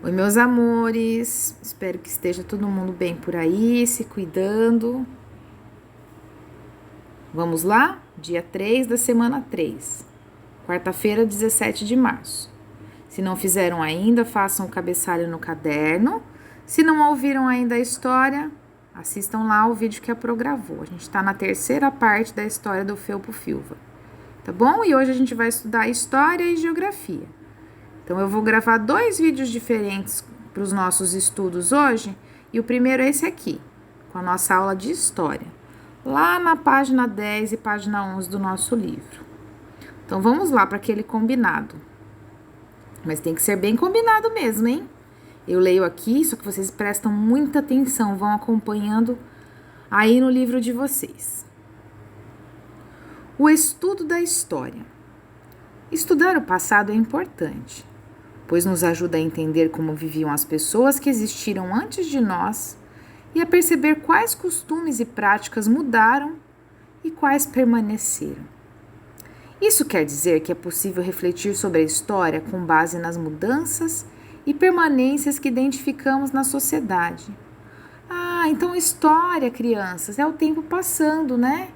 Oi, meus amores, espero que esteja todo mundo bem por aí, se cuidando. Vamos lá? Dia 3 da semana 3, quarta-feira, 17 de março. Se não fizeram ainda, façam o cabeçalho no caderno. Se não ouviram ainda a história, assistam lá o vídeo que a Pro gravou. A gente está na terceira parte da história do Felpo Filva, tá bom? E hoje a gente vai estudar História e Geografia. Então, eu vou gravar 2 vídeos diferentes para os nossos estudos hoje. E o primeiro é esse aqui, com a nossa aula de História, lá na página 10 e página 11 do nosso livro. Então, vamos lá para aquele combinado. Mas tem que ser bem combinado mesmo, hein? Eu leio aqui, só que vocês prestam muita atenção, vão acompanhando aí no livro de vocês. O estudo da história. Estudar o passado é importante, pois nos ajuda a entender como viviam as pessoas que existiram antes de nós e a perceber quais costumes e práticas mudaram e quais permaneceram. Isso quer dizer que é possível refletir sobre a história com base nas mudanças e permanências que identificamos na sociedade. Então história, crianças, é o tempo passando, né?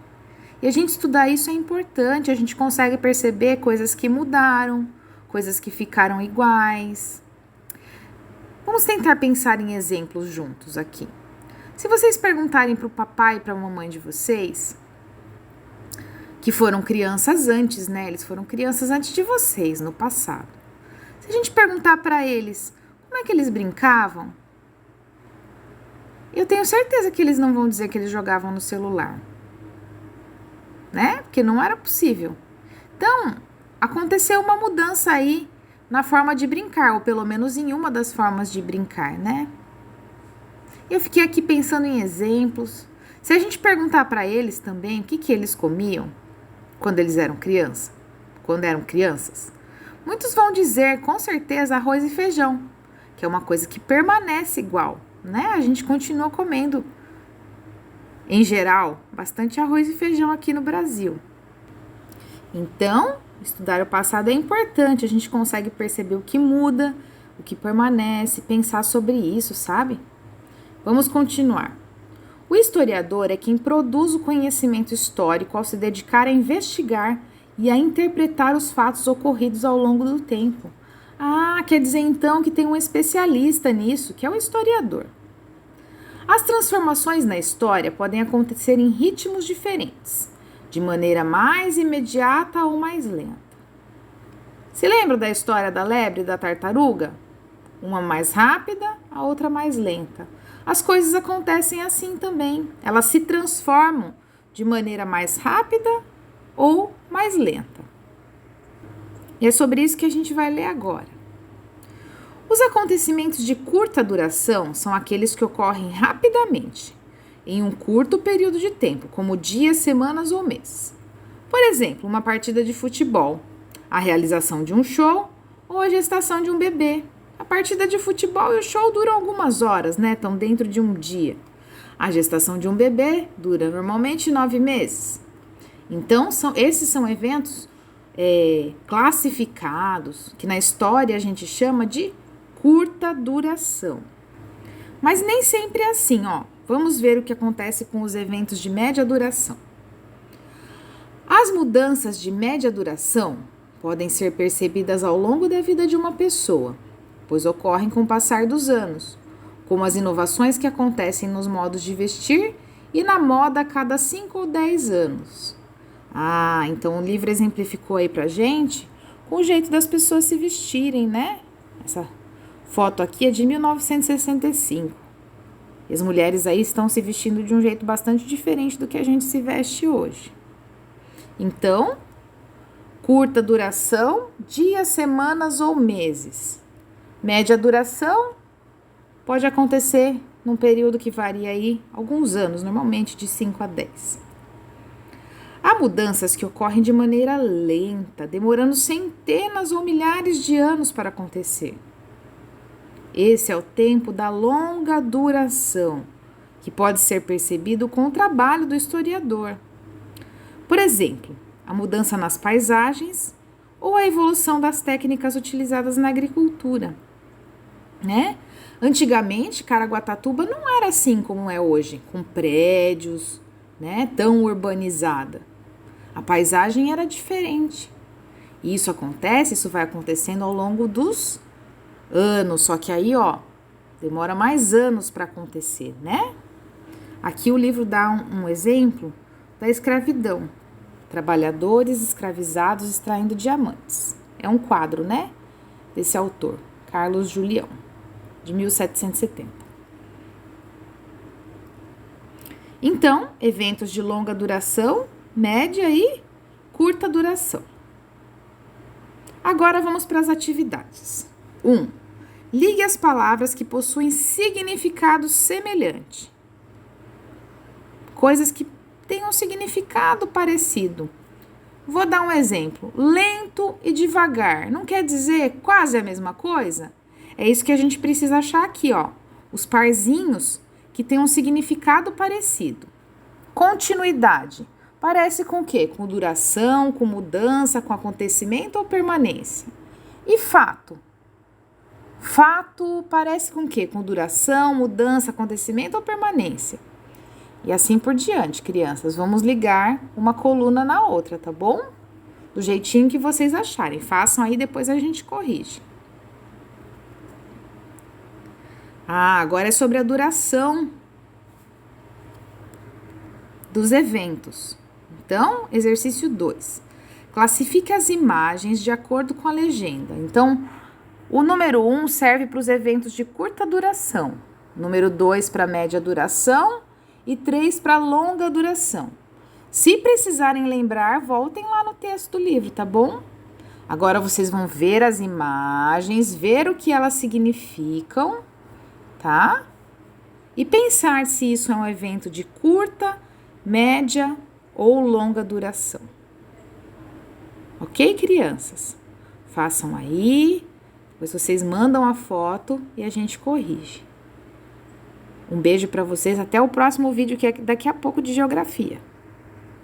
E a gente estudar isso é importante, a gente consegue perceber coisas que mudaram, coisas que ficaram iguais. Vamos tentar pensar em exemplos juntos aqui. Se vocês perguntarem para o papai e para a mamãe de vocês, que foram crianças antes, né? Eles foram crianças antes de vocês, no passado. Se a gente perguntar para eles como é que eles brincavam, eu tenho certeza que eles não vão dizer que eles jogavam no celular, né? Porque não era possível. Então, aconteceu uma mudança aí na forma de brincar, ou pelo menos em uma das formas de brincar, né? Eu fiquei aqui pensando em exemplos. Se a gente perguntar para eles também o que eles comiam quando eles eram crianças, muitos vão dizer com certeza arroz e feijão, que é uma coisa que permanece igual, né? A gente continua comendo, em geral, bastante arroz e feijão aqui no Brasil. Então, estudar o passado é importante, a gente consegue perceber o que muda, o que permanece, pensar sobre isso, sabe? Vamos continuar. O historiador é quem produz o conhecimento histórico ao se dedicar a investigar e a interpretar os fatos ocorridos ao longo do tempo. Quer dizer então que tem um especialista nisso, que é o historiador. As transformações na história podem acontecer em ritmos diferentes, de maneira mais imediata ou mais lenta. Se lembra da história da lebre e da tartaruga? Uma mais rápida, a outra mais lenta. As coisas acontecem assim também. Elas se transformam de maneira mais rápida ou mais lenta. E é sobre isso que a gente vai ler agora. Os acontecimentos de curta duração são aqueles que ocorrem rapidamente, em um curto período de tempo, como dias, semanas ou meses. Por exemplo, uma partida de futebol, a realização de um show ou a gestação de um bebê. A partida de futebol e o show duram algumas horas, né? Estão dentro de um dia. A gestação de um bebê dura normalmente 9 meses. Então, esses são eventos classificados, que na história a gente chama de curta duração. Mas nem sempre é assim, ó. Vamos ver o que acontece com os eventos de média duração. As mudanças de média duração podem ser percebidas ao longo da vida de uma pessoa, pois ocorrem com o passar dos anos, como as inovações que acontecem nos modos de vestir e na moda a cada 5 ou 10 anos. Então o livro exemplificou aí pra gente com o jeito das pessoas se vestirem, né? Essa foto aqui é de 1965. E as mulheres aí estão se vestindo de um jeito bastante diferente do que a gente se veste hoje. Então, curta duração, dias, semanas ou meses. Média duração pode acontecer num período que varia aí alguns anos, normalmente de 5 a 10. Há mudanças que ocorrem de maneira lenta, demorando centenas ou milhares de anos para acontecer. Esse é o tempo da longa duração, que pode ser percebido com o trabalho do historiador. Por exemplo, a mudança nas paisagens ou a evolução das técnicas utilizadas na agricultura. né? Antigamente, Caraguatatuba não era assim como é hoje, com prédios, né, tão urbanizada. A paisagem era diferente. E isso vai acontecendo ao longo dos anos, só que aí, ó, demora mais anos para acontecer, né? Aqui o livro dá um exemplo da escravidão. Trabalhadores escravizados extraindo diamantes. É um quadro, né? Desse autor, Carlos Julião, de 1770. Então, eventos de longa duração, média e curta duração. Agora vamos para as atividades. 1. Ligue as palavras que possuem significado semelhante. Coisas que tenham um significado parecido. Vou dar um exemplo. Lento e devagar. Não quer dizer quase a mesma coisa? É isso que a gente precisa achar aqui, ó. Os parzinhos que têm um significado parecido. Continuidade. Parece com o quê? Com duração, com mudança, com acontecimento ou permanência? E fato? Fato parece com o quê? Com duração, mudança, acontecimento ou permanência? E assim por diante, crianças. Vamos ligar uma coluna na outra, tá bom? Do jeitinho que vocês acharem. Façam aí, depois a gente corrige. Agora é sobre a duração dos eventos. Então, exercício 2. Classifique as imagens de acordo com a legenda. Então, o número 1 serve para os eventos de curta duração. Número 2 para média duração e 3 para longa duração. Se precisarem lembrar, voltem lá no texto do livro, tá bom? Agora vocês vão ver as imagens, ver o que elas significam, tá? E pensar se isso é um evento de curta, média ou longa duração. Ok, crianças? Façam aí, depois vocês mandam a foto e a gente corrige. Um beijo para vocês, até o próximo vídeo que é daqui a pouco de geografia.